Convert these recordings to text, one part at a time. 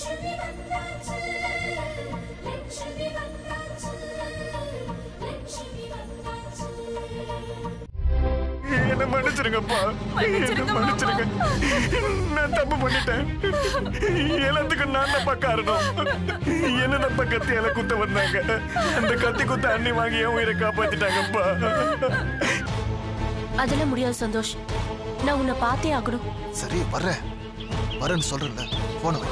என்ன மன்னிச்சிருங்கப்பா, என்ன மன்னிச்சிருங்க. நான் தப்பு பண்ணிட்டேன். எல்லாத்துக்கும் நான் தப்பா காரணம். என்ன தப்பா கத்தியால குத்த வந்தாங்க. அந்த கத்தி குத்த அண்ணி வாங்கி என் உயிரை காப்பாத்திட்டாங்கப்பா. அதெல்லாம் முடியாது சந்தோஷ். நான் உன்னை பார்த்தே ஆகணும். சரி வரேன்னு சொல்றேன்ல, போன வை.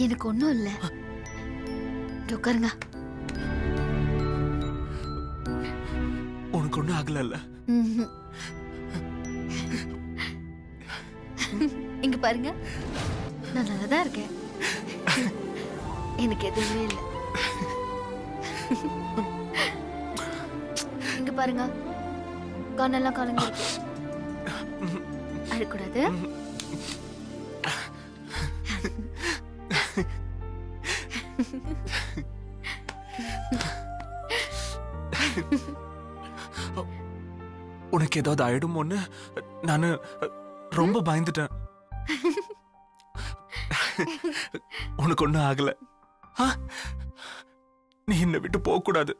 எனக்கு ஒண்ணும் இல்ல. உட்காருங்க. உனக்கு ஒண்ணும் ஆகல? இங்க பாருங்க, நான் நல்லாதான் இருக்கேன். எனக்கு எதுவுமே இல்லை. இங்க பாருங்க, கண்ணெல்லாம் கலங்கி இருக்கு. அழக்கூடாது. உனக்கு ஏதாவது ஆயிடுமோன்னு நானு ரொம்ப பயந்துட்டேன். உனக்கு ஒண்ணும் ஆகல. நீ என்னை விட்டு போக கூடாது.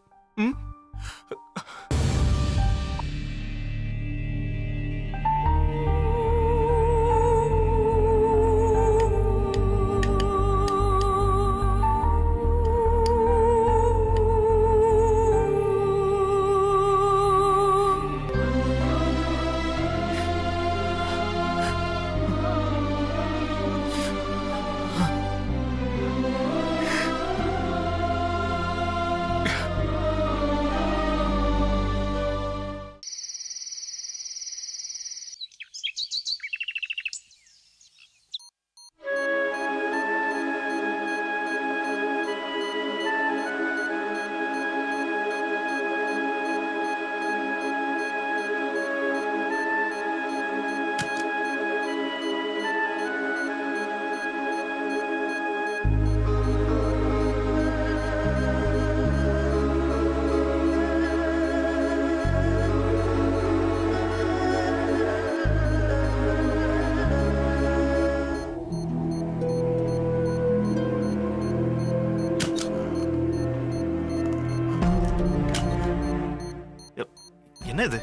என்ன இது?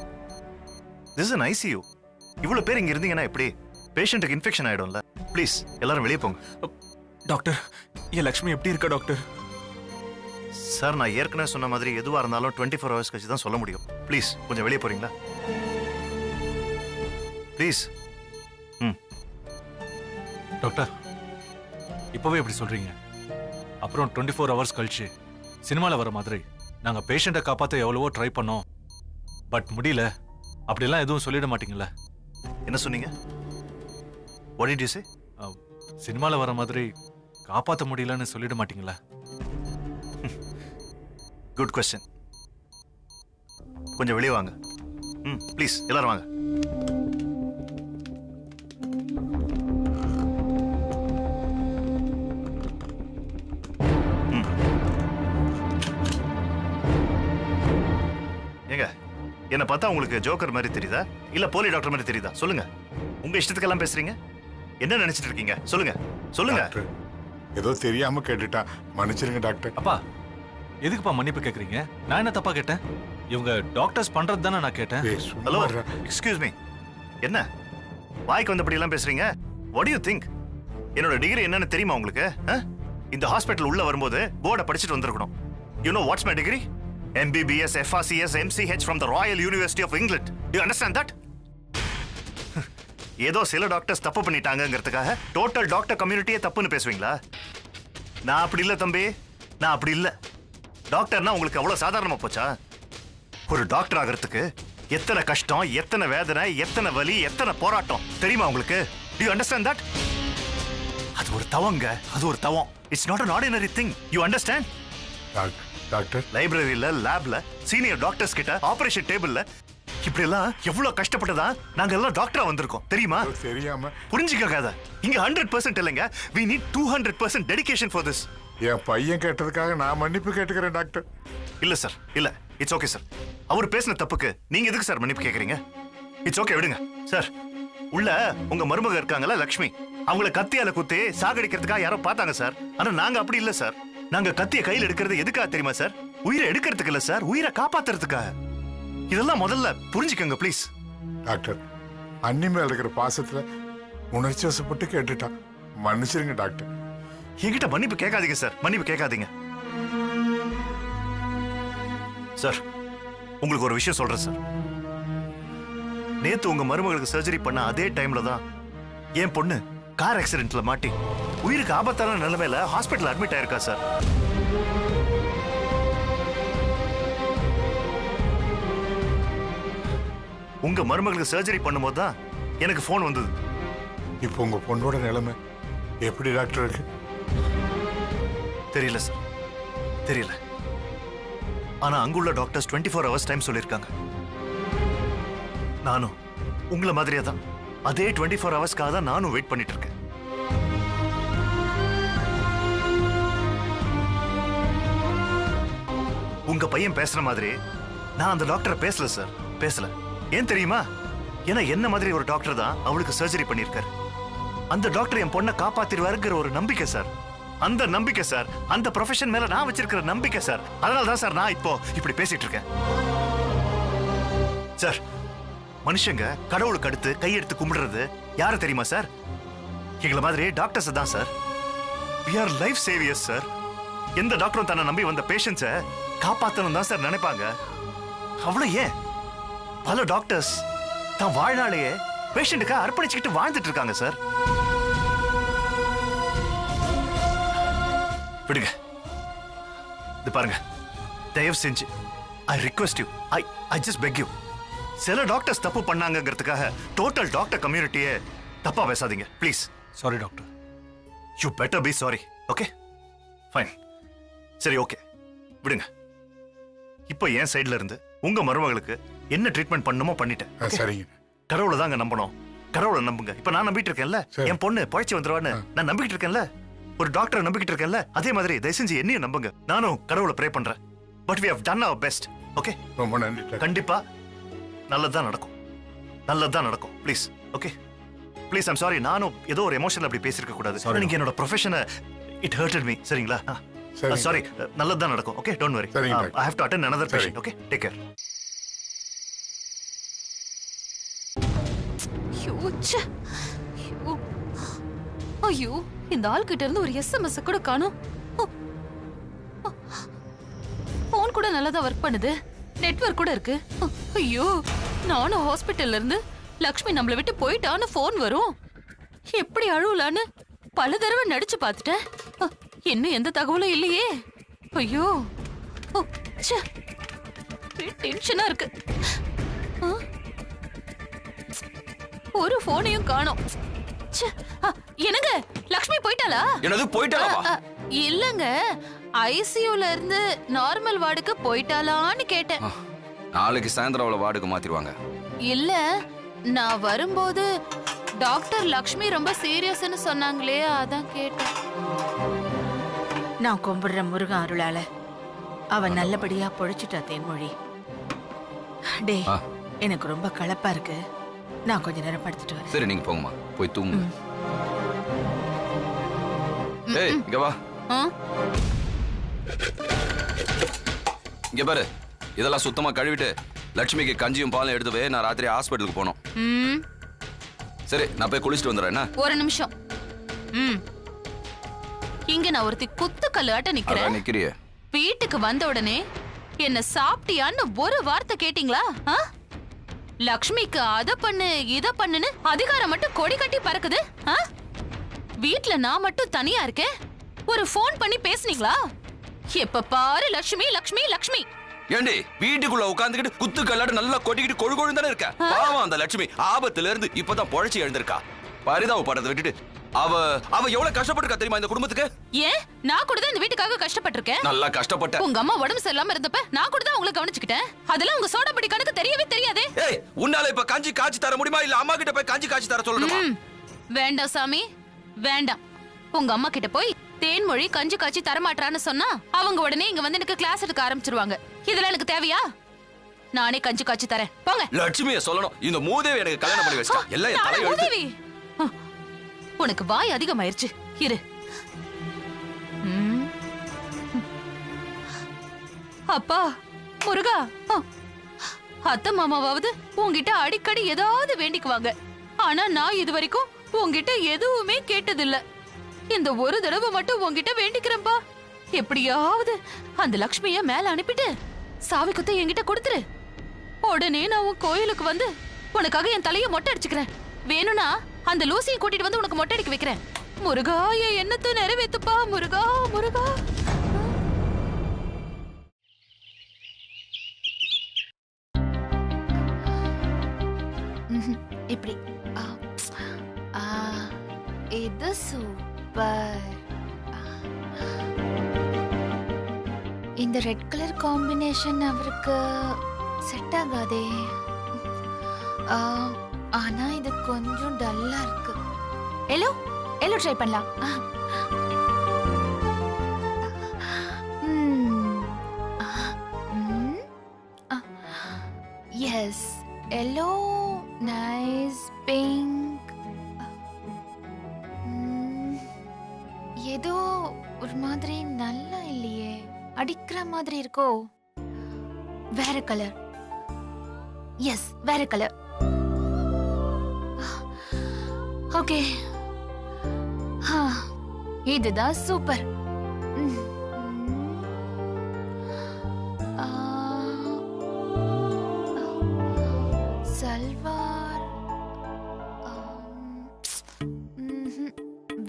This is an ICU. இவ்வளவு பேர் இங்க இருந்தீங்கன்னா எப்படி? பேஷண்ட்டுக்கு இன்ஃபெக்ஷன் ஆயிடும்ல. ப்ளீஸ் எல்லாரும் வெளியே போங்க. டாக்டர், என் லக்ஷ்மி எப்படி இருக்கா டாக்டர்? சார், நான் ஏற்கனவே சொன்ன மாதிரி எதுவா இருந்தாலும் 24 hours கழிச்சு தான் சொல்ல முடியும். ப்ளீஸ் கொஞ்சம் வெளியே போறீங்களா? ப்ளீஸ். டாக்டர், இப்பவே எப்படி சொல்றீங்க? அப்புறம் 24 hours கழிச்சு சினிமாவில் வர மாதிரி நாங்கள் பேஷண்ட்டை காப்பாற்ற எவ்வளவோ ட்ரை பண்ணோம், பட் முடியல. அப்படிலாம் எதுவும் சொல்லிட மாட்டீங்களா? என்ன சொன்னீங்க? What did you say? சினிமாவில் வர மாதிரி காப்பாற்ற முடியலன்னு சொல்லிட மாட்டீங்களா? Good question. கொஞ்சம் வெளியே வாங்க. ப்ளீஸ் எல்லாரும் வாங்க. என்ன பார்த்தா உங்களுக்கு ஜோக்கர் மாதிரி தெரியுதா இல்ல போலி டாக்டர் மாதிரி தெரியுதா சொல்லுங்க. உங்க இஷ்டத்துக்கெல்லாம் பேசுறீங்க. என்ன நினைச்சிட்டு இருக்கீங்க சொல்லுங்க சொல்லுங்க. டாக்டர், ஏதோ தெரியாம கேட்டுட்டா, மன்னிச்சிருங்க டாக்டர். அப்பா எதுக்குப்பா மன்னிப்பு கேக்குறீங்க? நான் என்ன தப்பா கேட்டேன்? இவங்க டாக்டர்ஸ் பண்றது தானே நான் கேட்டேன். ஏய், சும்மா ஹலோ இருடா. Excuse me. என்ன வாய்க்கு வந்தபடி எல்லாம் பேசுறீங்க? What to you think? என்னோட டிகிரி என்னன்னு தெரியுமா உங்களுக்கு? இந்த ஹாஸ்பிட்டல் உள்ள வரும்போது போர்டை படிச்சுட்டு வந்திருக்கணும். You know what's my degree? MBBS FRCS MCH from the Royal University of England. Do you understand that? ஏதோ சில டாக்டர்ஸ் தப்பு பண்ணிட்டாங்கங்கிறதுக்காக டோட்டல் டாக்டர் கம்யூனிட்டியே தப்புன்னு பேசுவீங்களா? நான் அப்படி இல்ல தம்பி, நான் அப்படி இல்ல. டாக்டர்னா உங்களுக்கு அவ்வளவு சாதாரணமா போச்சா? ஒரு டாக்டர் ஆகிறதுக்கு எத்தனை கஷ்டம், எத்தனை வேதனை, எத்தனை வலி, எத்தனை போராட்டம் தெரியுமா உங்களுக்கு? Do you understand that? அது ஒரு தவங்க, அது ஒரு தவம். It's not an ordinary thing. You understand? Doctor, லைப்ரரியில, லேப்ல, சீனியர் டாக்டர்ஸ் கிட்ட, ஆபரேஷன் டேபிள்ல இப்படி எல்லாம் எவ்வளவு கஷ்டப்பட்டதா நாங்க எல்லாம் டாக்டரா வந்திருக்கோம் தெரியுமா? தெரியாம புரிஞ்சுக்காத. இங்க 100% இல்லைங்க. We need 200% dedication for this. என் பையன் கேட்டதுக்காக நான் மன்னிப்பு கேட்டுக்கிறேன் டாக்டர். இல்ல சார், இல்ல. It's okay sir. அவர் பேசின தப்புக்கு நீங்க எதுக்கு சார் மன்னிப்பு கேக்குறீங்க? இட்ஸ் ஓகே, விடுங்க சார். உள்ள உங்க மருமக இருக்காங்கல்ல லக்ஷ்மி, அவங்கள கத்தியால குத்தி சாகடிக்கிறதுக்காக யாரோ பார்த்தாங்க சார். ஆனா நாங்க அப்படி இல்ல சார். நாங்க கத்திய கையில் எடுக்கிறது எதுக்காக தெரியுமா சார்? உயிரை எடுக்கிறதுக்கு இல்ல சார், உயிரை காப்பாத்துறதுக்காக. இதெல்லாம் முதல்ல புரிஞ்சுக்கங்க ப்ளீஸ். டாக்டர், அண்ணி மேல இருக்கிற பாசத்துல உணர்ச்சி வசப்பட்டு கேட்டுட்டா, மன்னிச்சிருங்க டாக்டர். என்கிட்ட மன்னிப்பு கேட்காதீங்க சார், மன்னிப்பு கேட்காதீங்க சார். உங்களுக்கு ஒரு விஷயம் சொல்றேன் சார். நேத்து உங்க மருமகளுக்கு சர்ஜரி பண்ண அதே டைம்ல தான் என் பொண்ணு கார் ஆக்சிடென்ட்ல மாட்டி உயிருக்கு ஆபத்தான நிலைமையில ஹாஸ்பிட்டல் அட்மிட் ஆயிருக்கா சார். உங்க மருமகளுக்கு சர்ஜரி பண்ணும்போது தான் எனக்கு போன் வந்தது. இப்போ உங்க பொண்ணோட நிலைமை எப்படி டாக்டர் இருக்கு? தெரியல சார், தெரியல. ஆனா அங்குள்ள டாக்டர்ஸ் 24 hours டைம் சொல்லியிருக்காங்க. நானும் உங்களை மாதிரியே தான் அதே 24 ஹவர்ஸ்க்காக தான் நானும் வெயிட் பண்ணிட்டு இருக்கேன். உங்க பையன் பேசுற மாதிரி நான் அந்த டாக்டரை பேசல சார், பேசல. ஏன் தெரியுமா? ஏன்னா என்ன மாதிரி ஒரு டாக்டர் தான் அவளுக்கு சர்ஜரி பண்ணிருக்காரு. அந்த டாக்டர் என் பொண்ணை காப்பாத்திடுவாருங்கிற ஒரு நம்பிக்கை சார். அந்த நம்பிக்கை சார், அந்த ப்ரொஃபஷன் மேல நான் வச்சிருக்கிற நம்பிக்கை சார். அதனால தான் சார் நான் இப்போ இப்படி பேசிட்டு இருக்கேன் சார். மனுஷங்க கடவுளுக்கு அடுத்து கையெடுத்து கும்பிடுறது யாரு தெரியுமா சார்? எங்களை மாதிரி டாக்டர்ஸ் தான் sir. we are life saviors sir. எந்த டாக்டரும் தன்னை நம்பி வந்த பேஷண்ட்ஸை காப்பாத்தணும் தான் சார் நினைப்பாங்க. அவ்வளவு ஏன் பல டாக்டர்ஸ் தான் வாழ்நாளையே பேஷண்ட்டுக்கு அர்ப்பணிச்சுக்கிட்டு வாழ்ந்துட்டு இருக்காங்க சார். விடுங்க, இது பாருங்க, தயவு செஞ்சு I request you, I just peg you. சில டாக்டர்ஸ் தப்பு பண்ணாங்கிறதுக்காக டோட்டல் டாக்டர் கம்யூனிட்டியே தப்பா பேசாதீங்க please. Sorry doctor. You better B sorry. Okay fine, சரி ஓகே விடுங்க. இப்போ என் சைடுல இருந்து உங்க மருமகளுக்கு என்ன ட்ரீட்மெண்ட் பண்ணணுமோ பண்ணிட்டேன். சரிங்க. கடவுளை தாங்க நம்பணும், கடவுளை நம்புங்க. இப்ப நான் நம்பிட்டு இருக்கேன்ல, என் பொண்ணு பழைச்சு வந்துருவான்னு நான் நம்பிக்கிட்டு இருக்கேன்ல, ஒரு டாக்டரை நம்பிக்கிட்டு இருக்கேன்ல, அதே மாதிரி தயவு செஞ்சு என்னையும் நம்புங்க. நானும் கடவுளை ப்ரே பண்றேன். But we have done our best. Okay, ரொம்ப நன்றி டாக்டர். கண்டிப்பா நல்லதுதான் நடக்கும், நல்லதுதான் நடக்கும். Please okay please. I'm sorry, நானும் ஏதோ ஒரு எமோஷனல் அப்படி பேசிருக்க கூடாது. நீங்க என்னோட ப்ரொஃபஷனை இட் ஹர்ட்டட் மீ. சரிங்களா? சாரி, நல்லதுதான் நடக்கும். Okay, don't worry. I have to attend another patient. Okay, take care. ஐயோ, இந்த ஆள் கிட்ட இருந்து ஒரு SMS கூட காணோம். போன் கூட நல்லா தான் ஒர்க் பண்ணுது, நெட்வொர்க் கூட இருக்கு. ஐயோ, நானும் ஹாஸ்பிட்டல்ல இருந்து லக்ஷ்மி நம்மள விட்டு போயிட்டான்னு போன் வரும். எப்படி அழுவலான்னு பல தடவை நடிச்சு பார்த்துட்டேன். இன்னும் எந்த தகவலும் இல்லையே. ஐயோ, டென்ஷனா இருக்கு. ஒரு போனையும் காணோம். என்னங்க, லக்ஷ்மி போயிட்டாளா? என்னது போயிட்டாளா? இல்லங்க, ஐசியூல இருந்து நார்மல் வார்டுக்கு போயிட்டாளான்னு கேட்டேன். நாளைக்கு சாயந்தரம் அவளை வார்டுக்கு மாத்திடுவாங்க. இல்ல, நான் வரும்போது டாக்டர் லக்ஷ்மி ரொம்ப சீரியஸ்னு சொன்னாங்களே, அதான் கேட்டேன். நான் கும்பிடுற முருகன் அருளால அவன் நல்லபடியா பொழைச்சிட்டா தேன்மொழி. டேய் எனக்கு ரொம்ப களைப்பா இருக்கு, நான் கொஞ்ச நேரம் படுத்துட்டு வரேன். சரி நீங்க போங்கம்மா, போய் தூங்குங்க. ஏய் இங்க வா. இங்க பாரு, இதெல்லாம் சுத்தமா கழுவிட்டு லட்சுமிக்கு கஞ்சியும் பாலும் எடுத்து போய் நான் ராத்திரி ஹாஸ்பிட்டலுக்கு போனோம். சரி நான் போய் குளிச்சுட்டு வந்துடுறேன். என்ன ஒரு நிமிஷம். இங்க நான் ஒருத்தி குத்து கல்லாட்ட நிக்கிறேன். நிக்கிறியே, வீட்டுக்கு வந்த உடனே என்ன சாப்பிட்டியான்னு ஒரு வார்த்தை கேட்டீங்களா? லக்ஷ்மிக்கு அத பண்ணு இத பண்ணுன்னு அதிகாரம் மட்டும் கொடி கட்டி பறக்குது. வீட்ல நான் மட்டும் தனியா இருக்கேன், ஒரு போன் பண்ணி பேசுனீங்களா? எப்ப பாரு லக்ஷ்மி லக்ஷ்மி லக்ஷ்மி. ஏண்டி வீட்டுக்குள்ள உட்காந்துக்கிட்டு குத்து கல்லாட்டு நல்லா கொட்டிக்கிட்டு கொழு கொழுன்னு தானே இருக்க? பாவம் அந்த லட்சுமி ஆபத்துல இருந்து இப்பதான் பொழைச்சி எழுந்திருக்கா. பரிதாப படத்தை விட்டுட்டு அவ எவ்வளவு கஷ்டப்பட்டிருக்கா தெரியுமா இந்த குடும்பத்துக்கு? ஏன் நான் கூட தான் இந்த வீட்டுக்காக கஷ்டப்பட்டிருக்கேன். நல்லா கஷ்டப்பட்ட. உங்க அம்மா உடம்பு சரியில்லாம இருந்தப்ப நான் கூட தான் உங்களை கவனிச்சுக்கிட்டேன். அதெல்லாம் உங்க சோடாபடி கணக்கு தெரியவே தெரியாதே. ஏய் உன்னால இப்ப கஞ்சி காய்ச்சி தர முடியுமா இல்ல அம்மா கிட்ட போய் கஞ்சி காய்ச்சி தர சொல்லணுமா? வேண்டாம் சாமி வேண்டாம். உங்க அம்மா கிட்ட போய் தேன்மொழி கஞ்சி காய்ச்சி தரமாட்டான்னு சொன்னா அவங்க உடனே இங்க வந்து எனக்கு கிளாஸ் எடுக்க ஆரம்பிச்சிருவாங்க. இதெல்லாம் எனக்கு தேவையா? நானே கஞ்சி காய்ச்சி தரேன் போங்க. லட்சுமியை சொல்லணும், இந்த மூதேவி எனக்கு கல்யாணம் பண்ணி வச்சிட்டா. எல்லாம் என் தலை எழுத்து. உனக்கு வாய் அதிகமாயிருச்சு இரு. அப்பா முருகா, அத்தை மாமாவாவது உங்ககிட்ட அடிக்கடி ஏதாவது வேண்டிக்குவாங்க. ஆனா நான் இது வரைக்கும் உங்ககிட்ட எதுவுமே கேட்டதில்ல. இந்த ஒரு தடவை மட்டும் உங்ககிட்ட வேண்டிக்கிறேன்பா. எப்படியாவது அந்த லக்ஷ்மிய மேல அனுப்பிட்டு சாவி குத்த என்கிட்ட கொடுத்துரு. உடனே நான் உன் கோயிலுக்கு வந்து உனக்காக என் தலைய மொட்டை அடிச்சுக்கிறேன். வேணும்னா அந்த லூசியை கூட்டிட்டு வந்து உனக்கு மொட்டை அடிக்க வைக்கிறேன். முருகா என் எண்ணத்தை நிறைவேத்துப்பா முருகா முருகா. இப்படி இது சூப்பர். இந்த ரெட் கலர் காம்பினேஷன் அவருக்கு செட் ஆகாதே. ஆனா இது கொஞ்சம் டல்லா இருக்கு. எல்லோ எல்லோ ட்ரை பண்ணலாம். Yes yellow nice. பிங்க் ஏதோ ஒரு மாதிரி நல்லா இல்லையே, அடிக்கிற மாதிரி இருக்கோ. வேற கலர். எஸ் வேற கலர். ஓகே இதுதான் சூப்பர். சல்வார்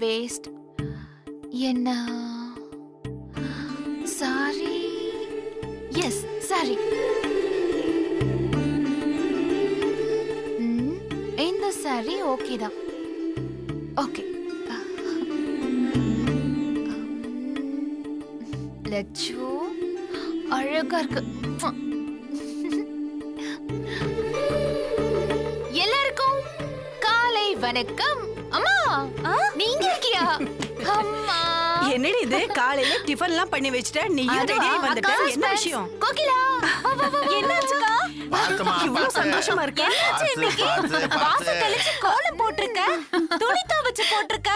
வேஸ்ட். என்ன சாரி. Yes sari. இந்த சாரி ஓகே தான். ஓகே லட்சு அழகா இருக்கு. எல்லாருக்கும் காலை வணக்கம். அம்மா நீங்க இருக்கியா? அம்மா என்னடி இது காலையில டிஃபன் எல்லாம் பண்ணி வச்சிட்ட, நீயும் ரெடியா வந்துட்ட? என்ன விஷயம்? கோகிலா என்னாச்சுக்கா? இவ்வளவு சந்தோஷமா இருக்க? என்னாச்சு இன்னைக்கு? வாசல் தெளிச்சு கோலம் போட்டுருக்க, துணி துவைச்சு போட்டுருக்க,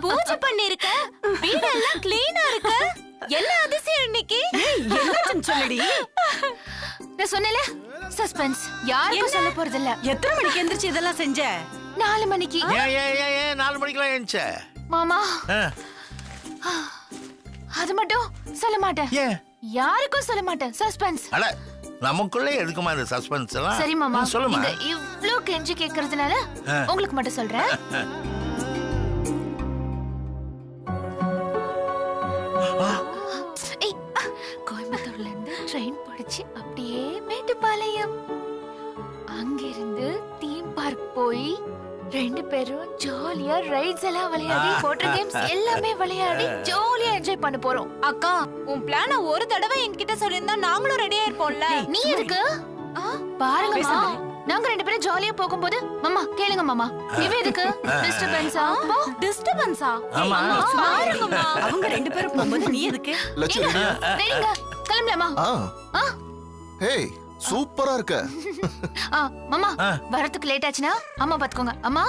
பூஜை பண்ணிருக்க, வீடெல்லாம் கிளீனா இருக்கு. என்ன அதிசயம் இன்னைக்கு? என்னாச்சுன்னு சொல்லுடி. நான் சொன்னேல சஸ்பென்ஸ், யாருக்கும் சொல்ல போறது இல்ல. எத்தனை மணிக்கு எந்திரிச்சு இதெல்லாம் செஞ்ச? 4 மணிக்கு. ஏன் 4 மணிக்கெல்லாம் எழுந்துச்ச? மாமா அது மட்டும் சொல்ல மாட்டேன். ஏன்? யாருக்கும் சொல்ல மாட்டேன். சஸ்பென்ஸ். அட நமக்குள்ளே எதுக்குமா இந்த சஸ்பென்ஸ் எல்லாம்? சரி மாமா சொல்லுமா. நீங்க இவ்ளோ கெஞ்சி கேக்குறதுனால உங்களுக்கு மட்டும் சொல்றேன். கோயம்புத்தூர்ல இருந்து ட்ரெயின் பிடிச்சு அப்படியே மேட்டுப்பாளையம், அங்கிருந்து தீம் பார்க் போய் 2 பேரும் ஜாலியா ரைட்ஸ் எல்லாம் விளையாடி, வாட்டர் கேம்ஸ் எல்லாமே விளையாடி ஜாலியா என்ஜாய் பண்ண போறோம். அக்கா உன் பிளான ஒரு தடவை என்கிட்ட சொல்லிருந்தா நாங்களும் ரெடியா இருப்போம்ல. நீ எதுக்கு? பாருங்கம்மா நாங்க 2 பேரும் ஜாலியா போகும்போது மாமா கேளுங்க மாமா, இவ எதுக்கு? டிஸ்டர்பன்ஸா? டிஸ்டர்பன்ஸா? பாருங்கம்மா அவங்க 2 பேரும் போகும்போது நீ எதுக்கு? ரெடிங்க கிளம்பலாமா? ஹேய் சூப்பரா இருக்க. மாமா வரதுக்கு லேட் ஆச்சுனா அம்மா பாத்துக்கோங்க. அம்மா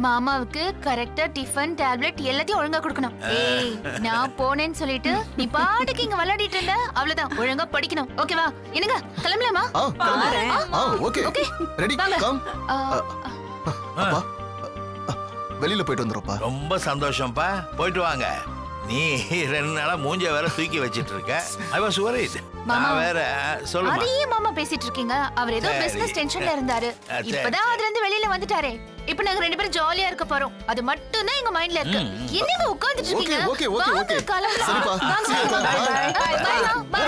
மாமாவுக்கு கரெக்ட்டா டிஃபன் டேப்லெட் எல்லாத்தையும் ஒழுங்கா கொடுக்கணும். ஏய் நான் போனேன்னு சொல்லிட்டு நீ பாட்டுக்கு இங்க விளையாடிட்டு இருந்த அவ்வளவுதான். ஒழுங்கா படிக்கணும். ஓகேவா? என்னங்க கிளம்பலாமா? Okay ready come. அப்பா வெளியில போயிட்டு வந்துறோம்ப்பா. ரொம்ப சந்தோஷம்ப்பா, போயிட்டு வாங்க. நீ 2 நாளா மூஞ்ச வேற தூக்கி வச்சிட்டு இருக்க. I was worried. நான் வேற சொல்லுமா. அதையே மாமா பேசிட்டு இருக்கீங்க. அவர் ஏதோ பிசினஸ் டென்ஷன்ல இருந்தாரு. இப்பதான் அதுல இருந்து வெளியில வந்துட்டாரே. இப்போ நாங்க 2 பேரும் ஜாலியா இருக்க போறோம். அது மட்டும் தான் எங்க மைண்ட்ல இருக்கு. என்னங்க உட்கார்ந்துட்டு இருக்கீங்க? ஓகே சரிப்பா. பை.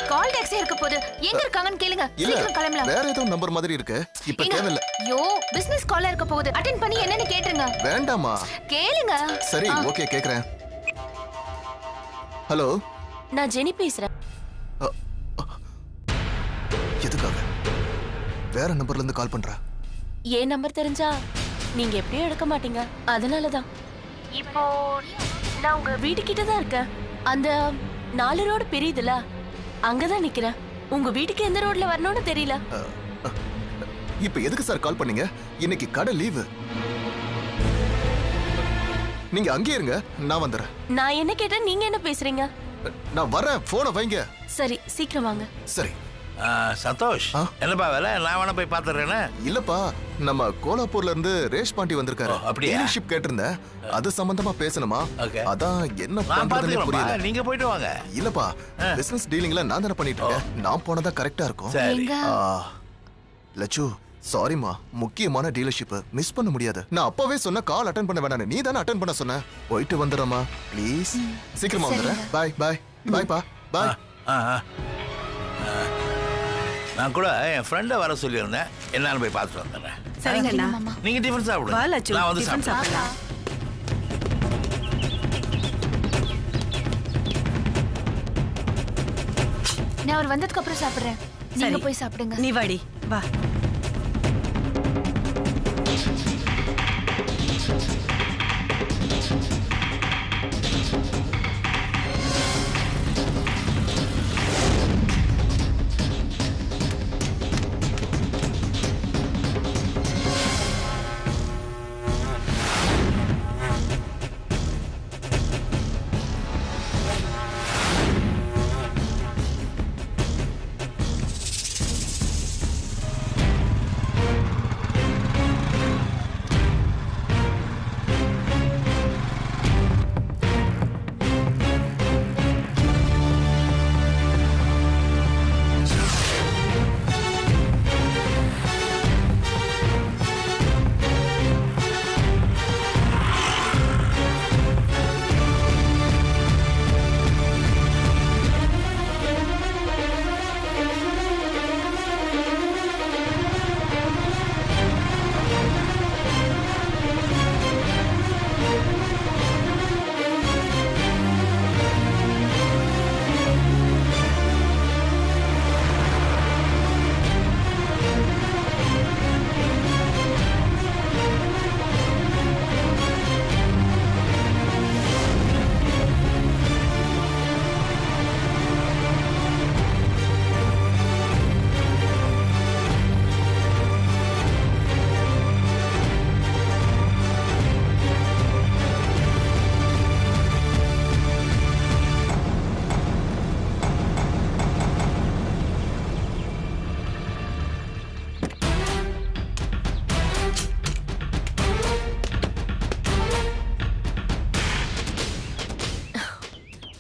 கால் டாக்ஸி இருக்க போது எங்க இருக்காங்கன்னு கேளுங்க. சீக்கிரம் கிளம்பலாம். வேற ஏதோ நம்பர் மாதிரி இருக்கு. இப்ப தேவையில்ல. யோ பிசினஸ் காலா இருக்க போகுது. அட்டெண்ட் பண்ணி என்னன்னு கேட்ருங்க. வேண்டாமா? கேளுங்க. சரி ஓகே கேக்குறேன். ஹலோ நான் ஜெனி பேசுறேன். எதுக்காக வேற நம்பர்ல இருந்து கால் பண்ற? ஏன் நம்பர் தெரிஞ்சா நீங்க எப்படியும் எடுக்க மாட்டீங்க. அதனாலதான். இப்போ நான் உங்க வீட்டுக்கிட்ட தான் இருக்கேன். அந்த 4 ரோடு பிரியுதுல, அங்கதான் நிக்கிறேன். உங்க வீட்டுக்கு எந்த ரோட்ல வரணும்னு தெரியல. இப்ப எதுக்கு சார் கால் பண்ணீங்க? இன்னைக்கு கடை லீவு. நீங்க அங்கே இருங்க, நான் வந்துறேன். நான் என்ன கேட்டேன், நீங்க என்ன பேசுறீங்க? நான் வரேன், போனை வைங்க. சரி சீக்கிரம் வாங்க. சரி. சந்தோஷ் என்னப்பா வேலை? நான் வேணா போய் பாத்துறேன்னா. இல்லப்பா, நம்ம கோலாப்பூர்ல இருந்து ரேஷ் பாண்டி வந்திருக்காரு. டீலர்ஷிப் கேட்டிருந்தேன், அது சம்பந்தமா பேசணுமா? அதான் என்ன பண்றதுன்னு புரியல. நீங்க போயிட்டு வாங்க. இல்லப்பா, பிசினஸ் டீலிங்ல நான் தான பண்ணிட்டு இருக்கேன். நான் போனதா கரெக்டா இருக்கும். லட்சு சாரிமா, முக்கியமான டீலர்ஷிப் மிஸ் பண்ண முடியாது. நான் அப்பவே சொன்ன கால் அட்டெண்ட் பண்ண வேணாம். நீ தானே அட்டெண்ட் பண்ண சொன்ன. போயிட்டு வந்துடுறமா ப்ளீஸ். சீக்கிரமா வந்துடுறேன். பாய் பாய் பாய்ப்பா பாய். நான் கூட என் ஃப்ரெண்டை வர சொல்லியிருந்தேன். என்னன்னு போய் பார்த்துட்டு வந்துடுறேன். சரிங்கண்ணா. நீங்க டிஃபன் சாப்பிடுங்க. நான் வந்து சாப்பிடலாம். நான் அவர் வந்ததுக்கு அப்புறம் சாப்பிடுறேன். நீங்க போய் சாப்பிடுங்க. நீ வாடி வா.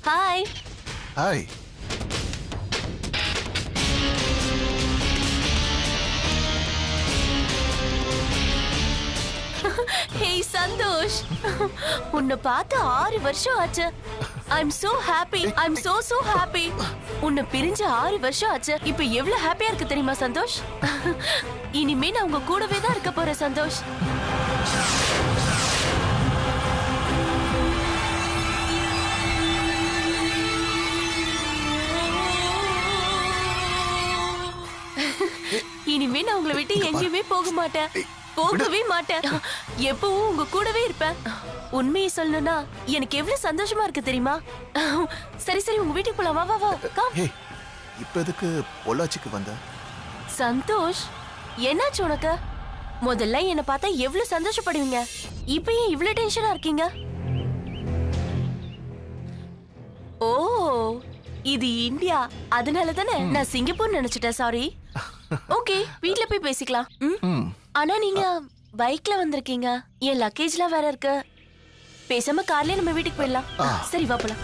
ஹாய். ஹாய். ஹே சந்தோஷ், உன்னை பார்த்து 6 வருஷம் ஆச்சு. I'm so happy. I'm so happy. உன்னை பிரிஞ்சு 6 வருஷம் ஆச்சு. இப்போ எவ்வளவு ஹாப்பியா இருக்கு தெரியுமா சந்தோஷ்? இனிமே நான் உங்க கூடவே தான் இருக்க போறேன் சந்தோஷ். இனிமே நான் உங்களை விட்டு எங்கேயுமே போக மாட்டேன். போகவே மாட்டேன். எப்பவும் உங்க கூடவே இருப்பேன். உண்மையை சொல்லணும்னா எனக்கு எவ்வளவு சந்தோஷமா இருக்கு தெரியுமா? சரி சரி, உங்க வீட்டுக்கு போலாம். வா வா வா. ஹே, இப்ப எதுக்கு பொள்ளாச்சிக்கு வந்த? சந்தோஷ், என்னாச்சு உனக்கு? முதல்ல என்ன பார்த்தா எவ்வளவு சந்தோஷப்படுவீங்க, இப்ப ஏன் இவ்வளவு டென்ஷனா இருக்கீங்க? ஓ, இது இந்தியா, அதனால தானே நான் சிங்கப்பூர் நினைச்சிட்டேன். சாரி. ஓகே, வீட்ல போய் பேசிக்கலாம். ஆனா நீங்க பைக்ல வந்திருக்கீங்க, என் லக்கேஜ்லாம் வேற இருக்கு. பேசாம கார்லயே நம்ம வீட்டுக்கு போயிடலாம். சரி, வா போலாம்.